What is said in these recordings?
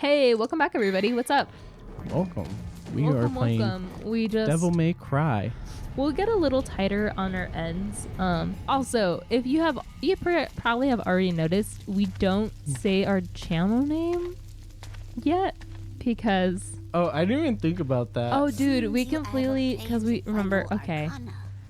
Hey, welcome back, everybody. What's up? Welcome. We are playing We just Devil May Cry. We'll get a little tighter on our ends. Also, if you probably have already noticed, we don't say our channel name yet because. Oh, I didn't even think about that. Oh, dude, we completely because we remember. Okay,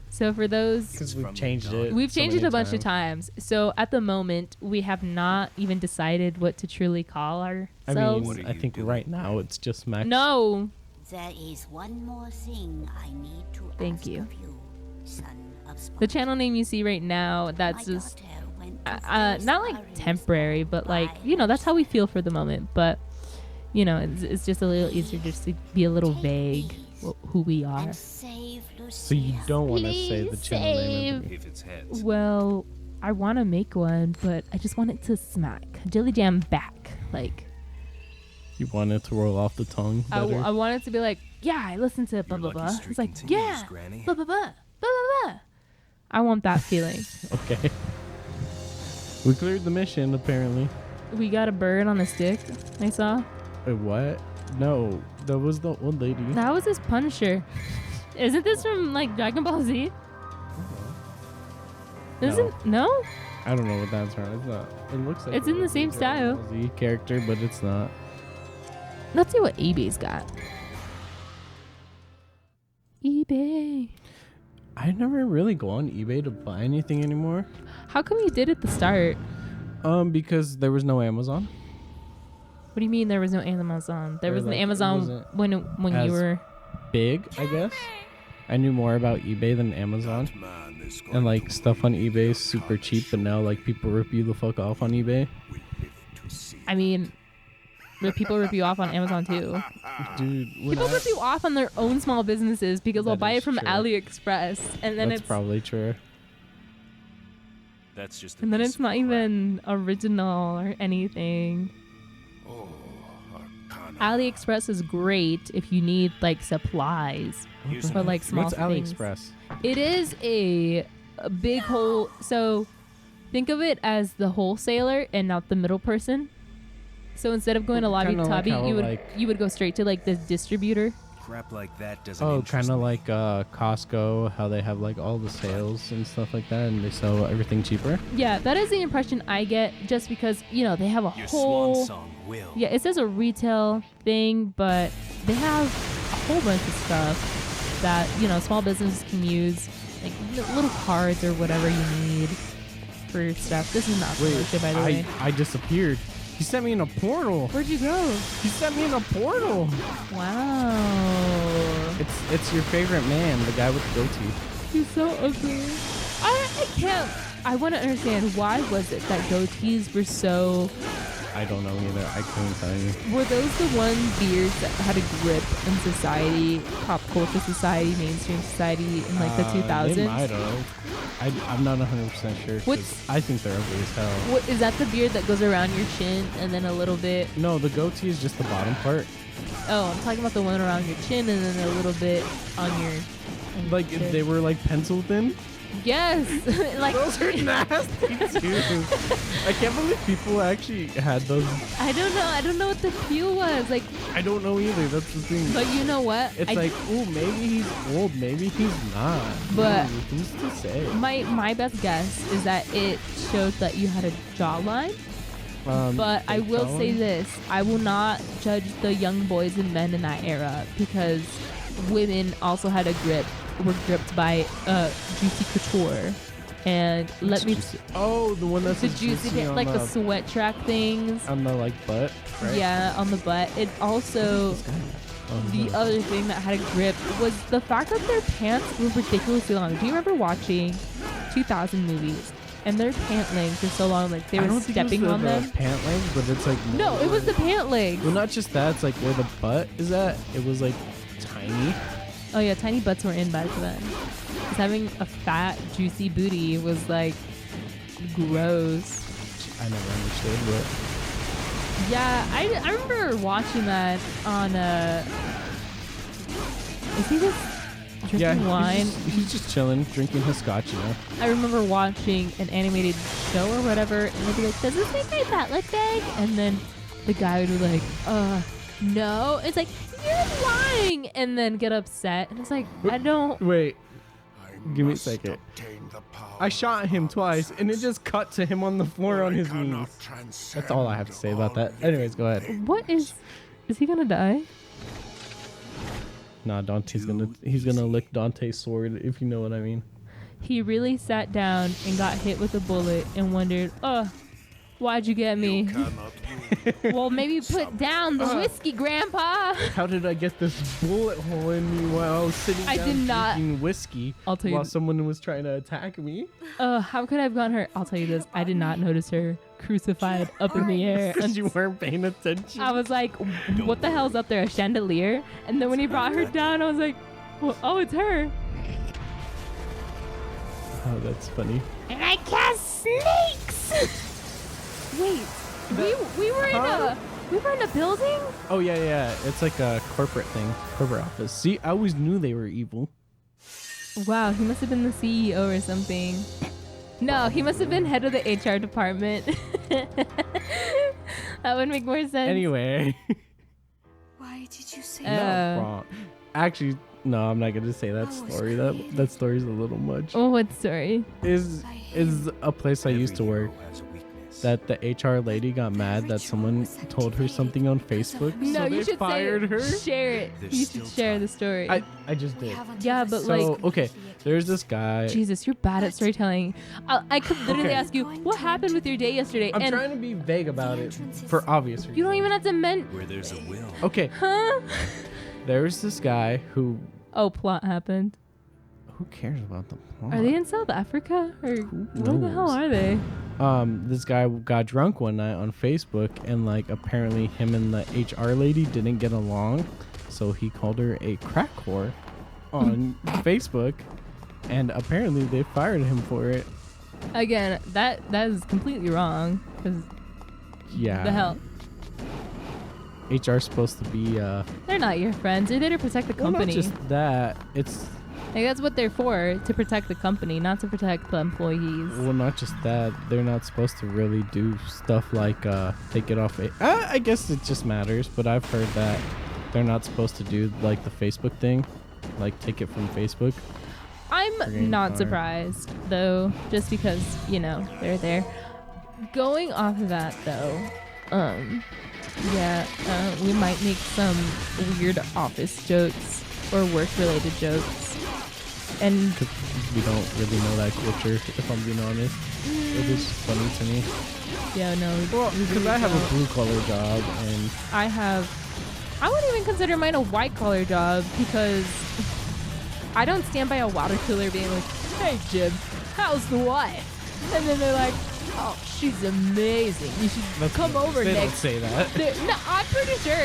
so for those, because we've changed it. We've changed it a bunch of times. So at the moment, we have not even decided what to truly call ourselves. I mean, I think right now it's just Max. No. There is one more thing I need to Thank you. Of you, son of Sparta. The channel name you see right now, that's My just daughter went to not like temporary, but like, you know, that's how we feel for the moment. But, you know, it's just a little easier just to be a little vague who we are. and save So you Lucia. don't want to say the Please channel name. save. If it's heads. Well, I want to make one, but I just want it to smack. Dilly Jam back. Like, You want it to roll off the tongue better? I want it to be like, yeah, I listened to blah, blah, Your lucky blah. streak It's like, continues, yeah, Granny. blah, blah, blah, blah, blah, blah. I want that feeling. Okay. We cleared the mission, apparently. We got a bird on a stick, I saw. Wait, what? No, that was the old lady. That was his Punisher. Isn't this from like Dragon Ball Z? Isn't no? I don't know what that's from. It's not. It looks like It's in the same style. Z character, but it's not. Let's see what eBay's got. eBay. I never really go on eBay to buy anything anymore. How come you did at the start? Because there was no Amazon. What do you mean there was no Amazon? There Or, was an like, it Amazon wasn't when as you were. Big, I guess. I knew more about eBay than Amazon. And like stuff on eBay is super cheap, but now like people rip you the fuck off on eBay. I mean, people rip you off on Amazon too. Dude, People rip you off on their own small businesses because they'll That buy is it from true. AliExpress, and then that's probably true. That's just a and then piece it's of not crap. even original or anything. Oh, Arcana. AliExpress is great if you need like supplies Here's for like small What's things. AliExpress? It is a big whole. So think of it as the wholesaler and not the middle person. So instead of going to Lobby Kinda like Tobby, how, you would go straight to like the distributor. crap like that doesn't Oh, interest kind of me. like Costco, how they have like all the sales and stuff like that, and they sell everything cheaper. Yeah, that is the impression I get, just because you know they have a Your whole. swan song will. Yeah, it says a retail thing, but they have a whole bunch of stuff that, you know, small businesses can use, like little cards or whatever you need for your stuff. This is not promotion, by the way. I disappeared. He sent me in a portal. Where'd you go? He sent me in a portal. Wow. It's your favorite man, the guy with the goatee. He's so ugly. I can't. I want to understand, why was it that goatees were so... I don't know either. I couldn't tell you. Were those the one beards that had a grip in society, pop culture society, mainstream society in like the 2000s? They might have. I'm not 100% sure. 'Cause What's- I think they're ugly as hell. What is that, the beard that goes around your chin and then a little bit? No, the goatee is just the bottom part. Oh, I'm talking about the one around your chin and then a little bit on your... Like chin. if they were like pencil thin. Yes. Like Those are nasty too. I can't believe people actually had those. I don't know what the cue was. Like, I don't know either. That's the thing. but you know what? It's like, ooh, maybe he's old, maybe he's not. But- Ooh, who's to say? my best guess is that it showed that you had a jawline. But I fake will tone? say this: I will not judge the young boys and men in that era, because women also had a grip, were gripped by Juicy Couture, and let me Oh, the one that's the juicy pant, on like the sweat track things. on the like butt. Right? Yeah, on the butt. It also, the other thing that had a grip was the fact that their pants were ridiculously long. Do you remember watching 2000 movies and their pant lengths were so long, like they I were don't think it was stepping on them? pant legs, but it's like No, it was the pant legs. Well, not just that. It's like where the butt is at. It was like tiny. Oh yeah, tiny butts were in back then. Because having a fat, juicy booty was like gross. I never understood, but Yeah, I remember watching that on is he just drinking wine? He's just chilling, drinking his scotch, you know. I remember watching an animated show or whatever, and they'd be like, "Does this make my butt look big?" And then the guy would be like, no. It's like, you're lying, and then get upset. And it's like, I don't. Wait, give me a second. I shot him twice, and it just cut to him on the floor on his knees. That's all I have to say about that. Anyways, go ahead. What is he gonna die? Nah, he's gonna lick Dante's sword, if you know what I mean. He really sat down and got hit with a bullet and wondered, why'd you get me? Well, maybe put down the whiskey, Grandpa. How did I get this bullet hole in me while I was sitting down drinking whiskey I'll tell you while someone was trying to attack me? How could I have gotten hurt? I'll tell you this. I did not notice her crucified up in the air. Because you weren't paying attention. I was like, what the hell's up there? A chandelier? And then when he brought her down, I was like, oh, it's her. Oh, that's funny. And I cast snakes. Wait, we were in a building? Oh yeah. It's like a corporate thing, corporate office. See, I always knew they were evil. Wow, he must have been the CEO or something. No, he must have been head of the HR department. That would make more sense. Anyway. Why did you say No, wrong. Actually, no, I'm not gonna say that story. That story's a little much. Oh, what story? Is a place I used to work. That the HR lady got mad that someone told her something on Facebook. No, so you they should fired her. Share it. You should share the story. I just did. Yeah, but So okay, there's this guy. Jesus, you're bad at storytelling. I could literally Okay. ask you, what happened with your day yesterday? I'm and trying to be vague about it for obvious reasons. you don't even have to Where there's a will. Okay, Huh? there's this guy who. Oh, plot happened. Who cares about the plot? Are they in South Africa? Or where the hell knows? are they? This guy got drunk one night on Facebook, and like apparently him and the HR lady didn't get along, so he called her a crack whore on Facebook, and apparently they fired him for it. Again, that is completely wrong. Because Yeah. the hell? HR's supposed to be They're not your friends. They're there to protect the well, not company. just that. It's Like, that's what they're for, to protect the company, not to protect the employees. well, not just that. They're not supposed to really do stuff like take it off. I guess it just matters, but I've heard that they're not supposed to do like the Facebook thing, like take it from Facebook. I'm not fired. surprised, though, just because, they're there. Going off of that, though, we might make some weird office jokes or work-related jokes. And Cause we don't really know that culture, if I'm being honest. It is just funny to me. yeah, no. we Because really I have don't. a blue collar job, and I wouldn't even consider mine a white collar job because I don't stand by a water cooler being like, hey, Jim, how's the wife? And then they're like, oh, she's amazing. You should come over they don't next. say that. No, I'm pretty sure.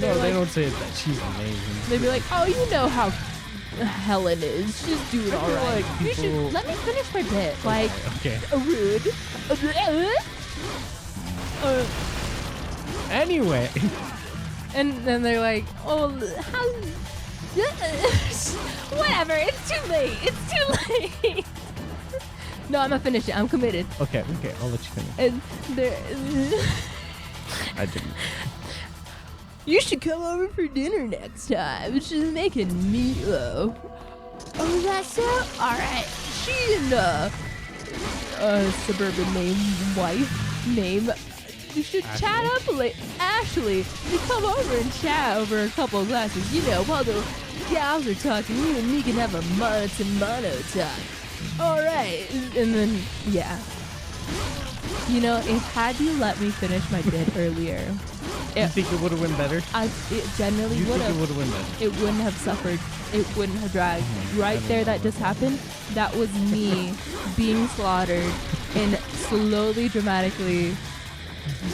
No, they like, don't say that she's amazing. They'd be like, oh, you know how Helen is. She's doing all right. like You people- should let me finish my bit. Like, Okay. rude. Anyway, And then they're like, oh, how... Whatever, it's too late. It's too late. No, I'm gonna finish it. I'm committed. okay, I'll let you finish. And they're... I didn't. You should come over for dinner next time. She's making meatloaf. Oh, that's so? Alright. She and, suburban name. You should chat up late. Ashley, you come over and chat over a couple of glasses. While the gals are talking, you and me can have a mono talk. Alright. And then, yeah. If had you let me finish my bit earlier, You think it would have went better? it generally You would think it have. would have went better? It wouldn't have suffered. It wouldn't have dragged. Right there, that just happened. That was me being slaughtered and slowly, dramatically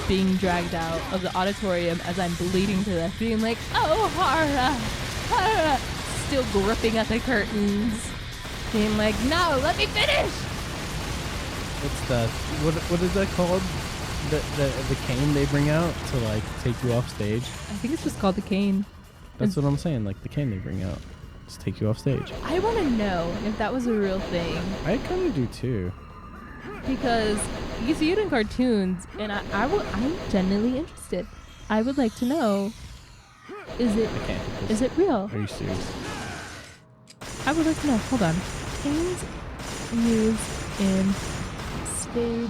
being dragged out of the auditorium as I'm bleeding to death, being like, oh, Hara, still gripping at the curtains, being like, no, let me finish. What's the what is that called? The cane they bring out to like take you off stage. I think it's just called the cane. That's what I'm saying. Like the cane they bring out to take you off stage. I want to know if that was a real thing. I kind of do too. Because you see it in cartoons, and I'm genuinely interested. I would like to know, is it I can't. is it real? Are you serious? I would like to know. Hold on. Canes used in stage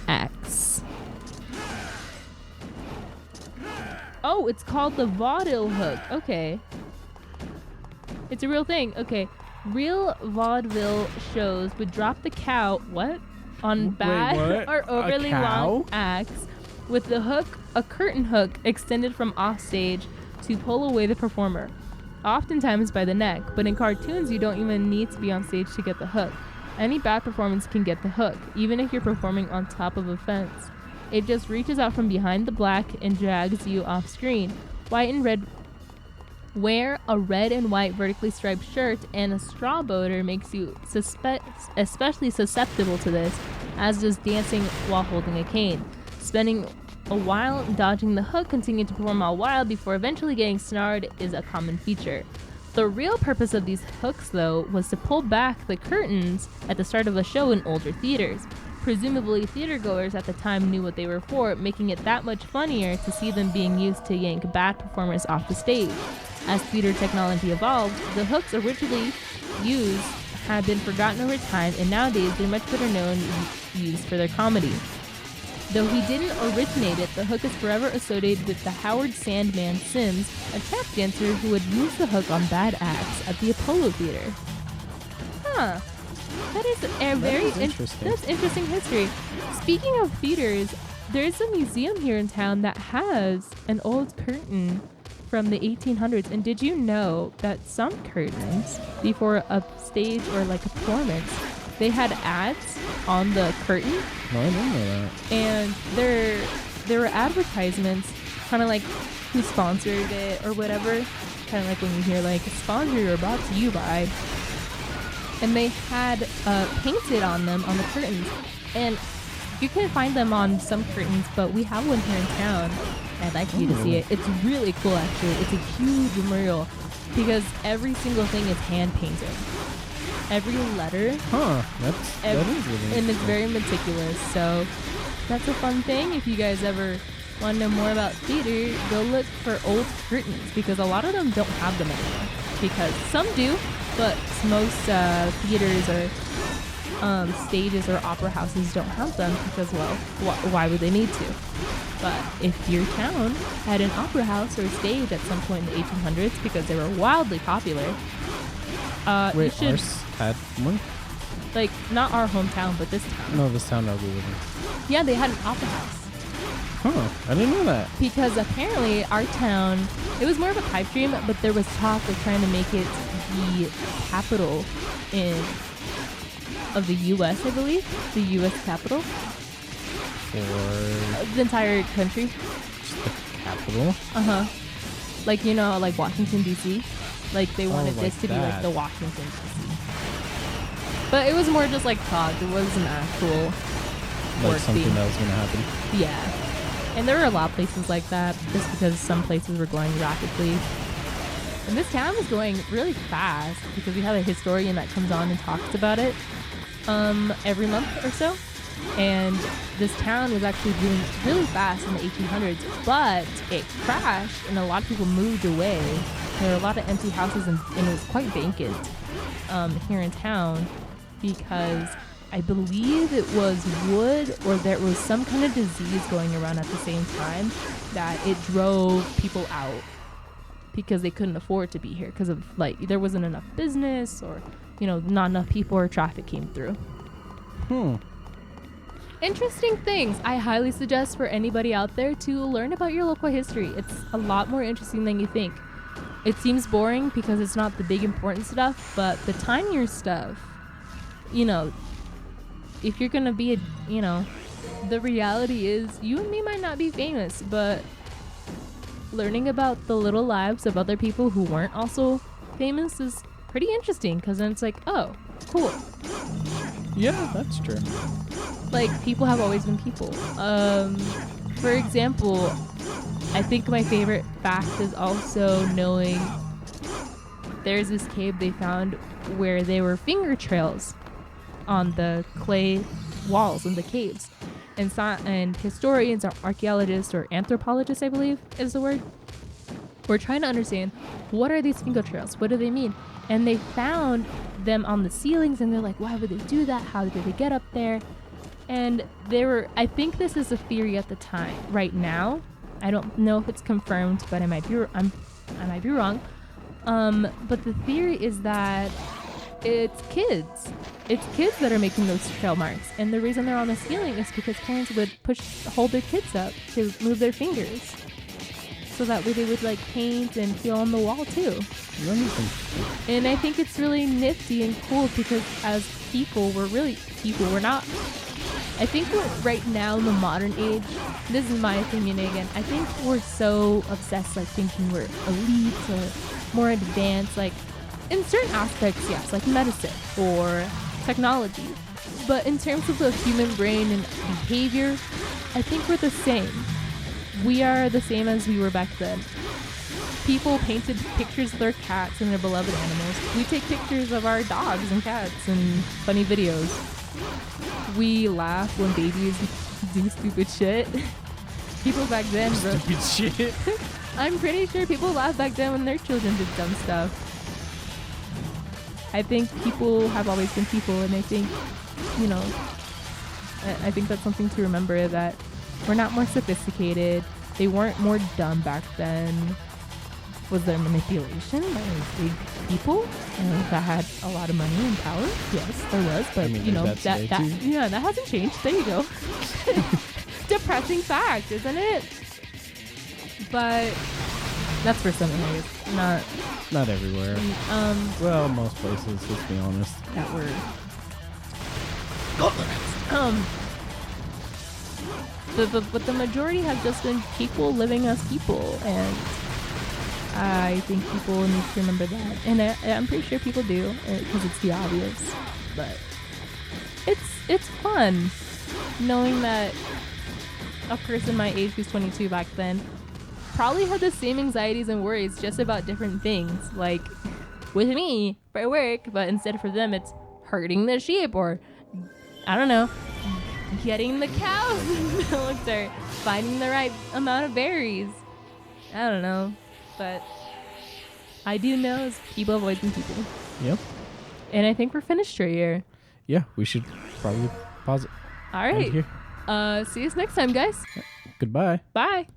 acts. Oh, it's called the vaudeville hook. Okay. It's a real thing. Okay. Real vaudeville shows would drop the cow, what? On Wait, bad what? or overly A long cow? acts with the hook, a curtain hook extended from offstage to pull away the performer, oftentimes by the neck, but in cartoons you don't even need to be on stage to get the hook. Any bad performance can get the hook, even if you're performing on top of a fence. It just reaches out from behind the black and drags you off screen. White and red. Wear a red and white vertically striped shirt and a straw boater makes you especially susceptible to this, as does dancing while holding a cane. Spending a while dodging the hook, continue to perform all while before eventually getting snared is a common feature. The real purpose of these hooks, though, was to pull back the curtains at the start of a show in older theaters. Presumably, theatergoers at the time knew what they were for, making it that much funnier to see them being used to yank bad performers off the stage. As theater technology evolved, the hooks originally used have been forgotten over time, and nowadays they're much better known used for their comedy. Though he didn't originate it, the hook is forever associated with the Howard Sandman Sims, a tap dancer who would use the hook on bad acts at the Apollo Theater. Huh. That is a very interesting. That's interesting history. Speaking of theaters, there's a museum here in town that has an old curtain from the 1800s. And did you know that some curtains, before a stage or like a performance, they had ads on the curtain? No, I didn't know that. And there were advertisements, kind of like who sponsored it or whatever. Kind of like when you hear like sponsor or brought to you by. And they had painted on them on the curtains. And you can find them on some curtains, but we have one here in town. I'd like you to see it. It's really cool, actually. It's a huge mural because every single thing is hand painted. Every letter. Huh. That is really interesting. And it's very meticulous. So that's a fun thing. If you guys ever want to know more about theater, go look for old curtains because a lot of them don't have them anymore. Because some do, but most theaters or stages or opera houses don't have them because, well, why would they need to? But if your town had an opera house or stage at some point in the 1800s, because they were wildly popular, you Wait, should, ours had one? like, not our hometown, but this town. No, this town that we live in. Yeah, they had an opera house. Huh. I didn't know that. Because apparently our town, it was more of a pipe dream, but there was talk of trying to make it the capital of the U.S., I believe. The U.S. capital. For The entire country. just the capital? Uh-huh. Like, you know, like Washington, D.C. Like, they wanted like this to be like that. the Washington, D.C. But it was more just like talk. It wasn't actual Like work something being- that was going to happen. Yeah. And there were a lot of places like that, just because some places were going rapidly. And this town is going really fast because we have a historian that comes on and talks about it every month or so. And this town was actually doing really fast in the 1800s, but it crashed and a lot of people moved away. There were a lot of empty houses and it was quite vacant here in town because I believe it was wood or there was some kind of disease going around at the same time that it drove people out because they couldn't afford to be here because of like there wasn't enough business or, you know, not enough people or traffic came through. Interesting things. I highly suggest for anybody out there to learn about your local history. It's a lot more interesting than you think. It seems boring because it's not the big important stuff, but the tinier stuff, you know, if you're gonna be the reality is you and me might not be famous, but learning about the little lives of other people who weren't also famous is pretty interesting because then it's like, oh, cool. Yeah, that's true. Like, people have always been people. For example, I think my favorite fact is also knowing there's this cave they found where there were finger trails on the clay walls in the caves. and historians or archaeologists or anthropologists, I believe is the word, were trying to understand, what are these finger trails? What do they mean? And they found them on the ceilings, and they're like, why would they do that? How did they get up there? And I think this is a theory at the time. Right now, I don't know if it's confirmed, but I might be wrong. But the theory is that it's kids. It's kids that are making those trail marks. And the reason they're on the ceiling is because parents would hold their kids up to move their fingers. So that way they would like paint and feel on the wall too. And I think it's really nifty and cool because as people, we're not. I think we're right now in the modern age, this is my opinion again, I think we're so obsessed like thinking we're elite or more advanced, like in certain aspects, yes, like medicine or technology. But in terms of the human brain and behavior, I think we're the same. We are the same as we were back then. People painted pictures of their cats and their beloved animals. We take pictures of our dogs and cats and funny videos. We laugh when babies do stupid shit. People back then... Stupid shit? I'm pretty sure people laughed back then when their children did dumb stuff. I think people have always been people, and I think, I think that's something to remember, that we're not more sophisticated. They weren't more dumb back then. Was there manipulation by big people that had a lot of money and power? Yes, there was, but that hasn't changed. There you go. Depressing fact, isn't it? But that's for some areas, not everywhere. Well, most places, let's be honest. That word. But the majority have just been people living as people, and I think people need to remember that. And I'm pretty sure people do, because it's the obvious. But it's fun knowing that a person my age who's 22 back then probably had the same anxieties and worries just about different things. Like with me for work, but instead for them it's herding the sheep, or I don't know, getting the cows milked, or finding the right amount of berries. I don't know. But I do know is people have always been people. Yep. And I think we're finished right here. Yeah, we should probably pause it. All right. Here. See you next time, guys. Goodbye. Bye.